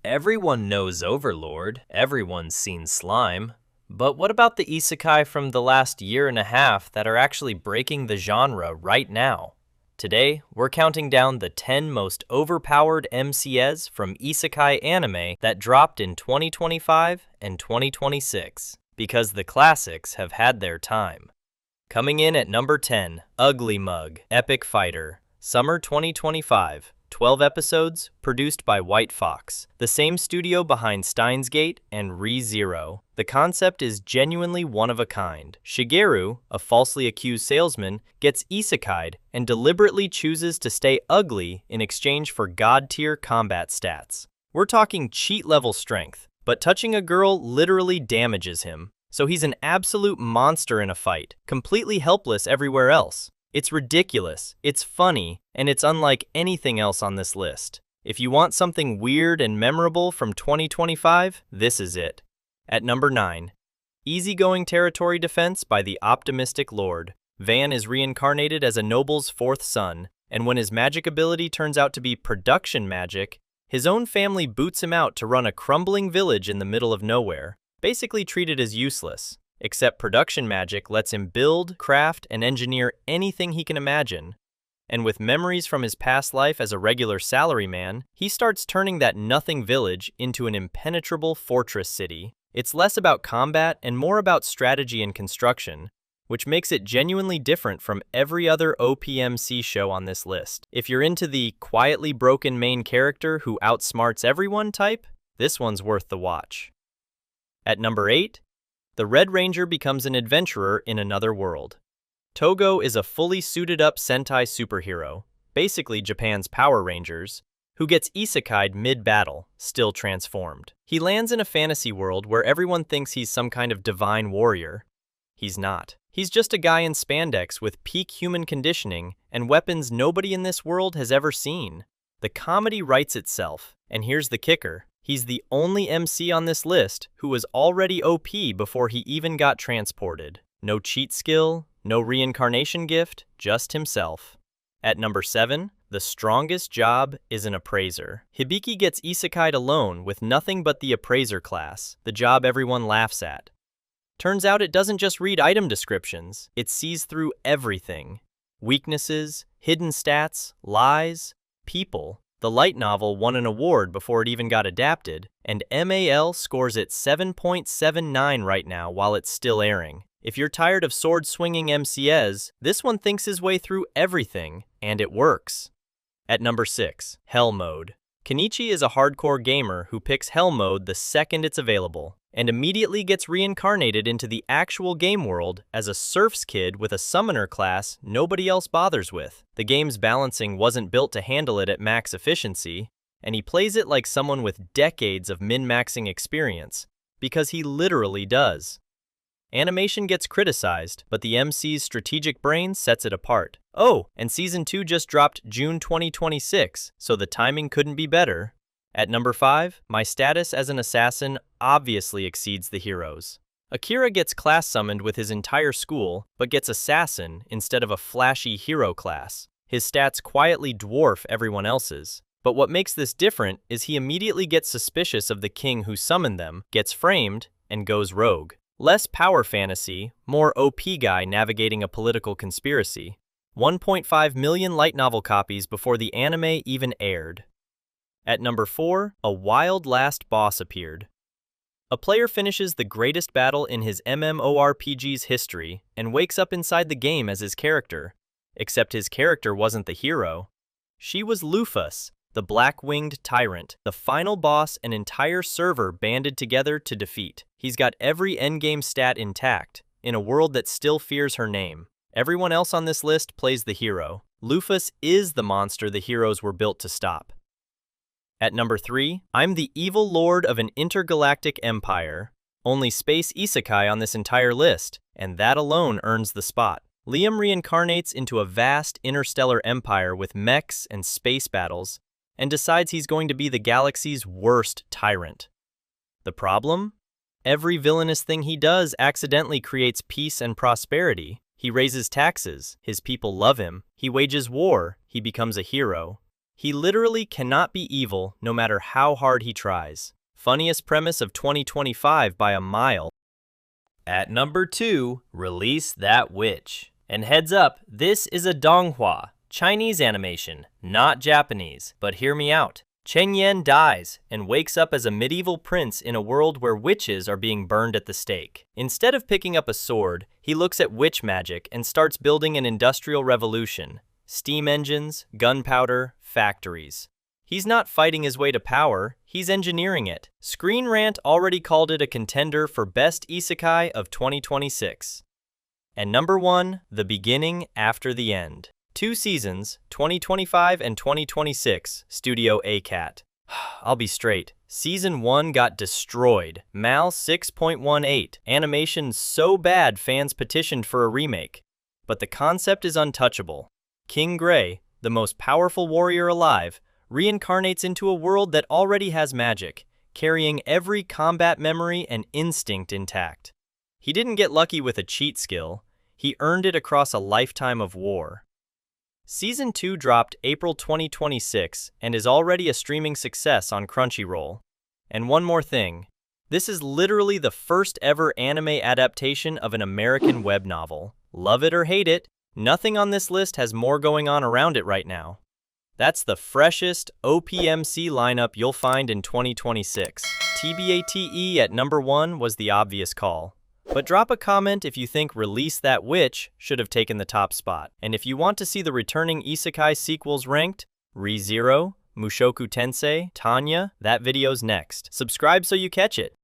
Everyone knows Overlord, everyone's seen Slime, but what about the isekai from the last year and a half that are actually breaking the genre right now? Today, we're counting down the 10 most overpowered MCs from isekai anime that dropped in 2025 and 2026, because the classics have had their time. Coming in at number 10, Ugly Mug, Epic Fighter, Summer 2025. 12 episodes, produced by White Fox, the same studio behind Steins Gate and Re:Zero. The concept is genuinely one of a kind. Shigeru, a falsely accused salesman, gets isekai'd and deliberately chooses to stay ugly in exchange for god-tier combat stats. We're talking cheat-level strength, but touching a girl literally damages him, so he's an absolute monster in a fight, completely helpless everywhere else. It's ridiculous, it's funny, and it's unlike anything else on this list. If you want something weird and memorable from 2025, this is it. At number 9, Easygoing Territory Defense by the Optimistic Lord. Van is reincarnated as a noble's fourth son, and when his magic ability turns out to be production magic, his own family boots him out to run a crumbling village in the middle of nowhere, basically treated as useless. Except production magic lets him build, craft, and engineer anything he can imagine. And with memories from his past life as a regular salaryman, he starts turning that nothing village into an impenetrable fortress city. It's less about combat and more about strategy and construction, which makes it genuinely different from every other OPMC show on this list. If you're into the quietly broken main character who outsmarts everyone type, this one's worth the watch. At number 8, the Red Ranger becomes an adventurer in another world. Togo is a fully suited-up Sentai superhero, basically Japan's Power Rangers, who gets isekai'd mid-battle, still transformed. He lands in a fantasy world where everyone thinks he's some kind of divine warrior. He's not. He's just a guy in spandex with peak human conditioning and weapons nobody in this world has ever seen. The comedy writes itself, and here's the kicker. He's the only MC on this list who was already OP before he even got transported. No cheat skill, no reincarnation gift, just himself. At number 7, the strongest job is an appraiser. Hibiki gets isekai'd alone with nothing but the appraiser class, the job everyone laughs at. Turns out it doesn't just read item descriptions, it sees through everything. Weaknesses, hidden stats, lies, people. The light novel won an award before it even got adapted, and MAL scores it 7.79 right now while it's still airing. If you're tired of sword-swinging MCs, this one thinks his way through everything, and it works. At number 6, Hell Mode. Kenichi is a hardcore gamer who picks Hell Mode the second it's available, and immediately gets reincarnated into the actual game world as a serf's kid with a summoner class nobody else bothers with. The game's balancing wasn't built to handle it at max efficiency, and he plays it like someone with decades of min-maxing experience, because he literally does. Animation gets criticized, but the MC's strategic brain sets it apart. Oh, and Season 2 just dropped June 2026, so the timing couldn't be better. At number 5, my status as an assassin obviously exceeds the hero's. Akira gets class summoned with his entire school, but gets assassin instead of a flashy hero class. His stats quietly dwarf everyone else's. But what makes this different is he immediately gets suspicious of the king who summoned them, gets framed, and goes rogue. Less power fantasy, more OP guy navigating a political conspiracy. 1.5 million light novel copies before the anime even aired. At number 4, a wild last boss appeared. A player finishes the greatest battle in his MMORPG's history and wakes up inside the game as his character, except his character wasn't the hero. She was Lufus, the black-winged tyrant, the final boss an entire server banded together to defeat. He's got every endgame stat intact, in a world that still fears her name. Everyone else on this list plays the hero. Lufus is the monster the heroes were built to stop. At number 3, I'm the evil lord of an intergalactic empire. Only space isekai on this entire list, and that alone earns the spot. Liam reincarnates into a vast interstellar empire with mechs and space battles, and decides he's going to be the galaxy's worst tyrant. The problem? Every villainous thing he does accidentally creates peace and prosperity. He raises taxes, his people love him. He wages war, he becomes a hero. He literally cannot be evil no matter how hard he tries. Funniest premise of 2025 by a mile. At number 2, Release That Witch. And heads up, this is a donghua, Chinese animation, not Japanese. But hear me out. Cheng Yen dies and wakes up as a medieval prince in a world where witches are being burned at the stake. Instead of picking up a sword, he looks at witch magic and starts building an industrial revolution. Steam engines, gunpowder, factories. He's not fighting his way to power, he's engineering it. Screen Rant already called it a contender for Best Isekai of 2026. And number 1, The Beginning After the End. 2 seasons, 2025 and 2026, Studio ACAT. I'll be straight. Season 1 got destroyed. Mal 6.18. Animation so bad fans petitioned for a remake. But the concept is untouchable. King Gray, the most powerful warrior alive, reincarnates into a world that already has magic, carrying every combat memory and instinct intact. He didn't get lucky with a cheat skill. He earned it across a lifetime of war. Season 2 dropped April 2026 and is already a streaming success on Crunchyroll. And one more thing, this is literally the first ever anime adaptation of an American web novel. Love it or hate it, nothing on this list has more going on around it right now. That's the freshest OPMC lineup you'll find in 2026. TBATE at number 1 was the obvious call. But drop a comment if you think Release That Witch should have taken the top spot. And if you want to see the returning Isekai sequels ranked, Re:Zero, Mushoku Tensei, Tanya, that video's next. Subscribe so you catch it.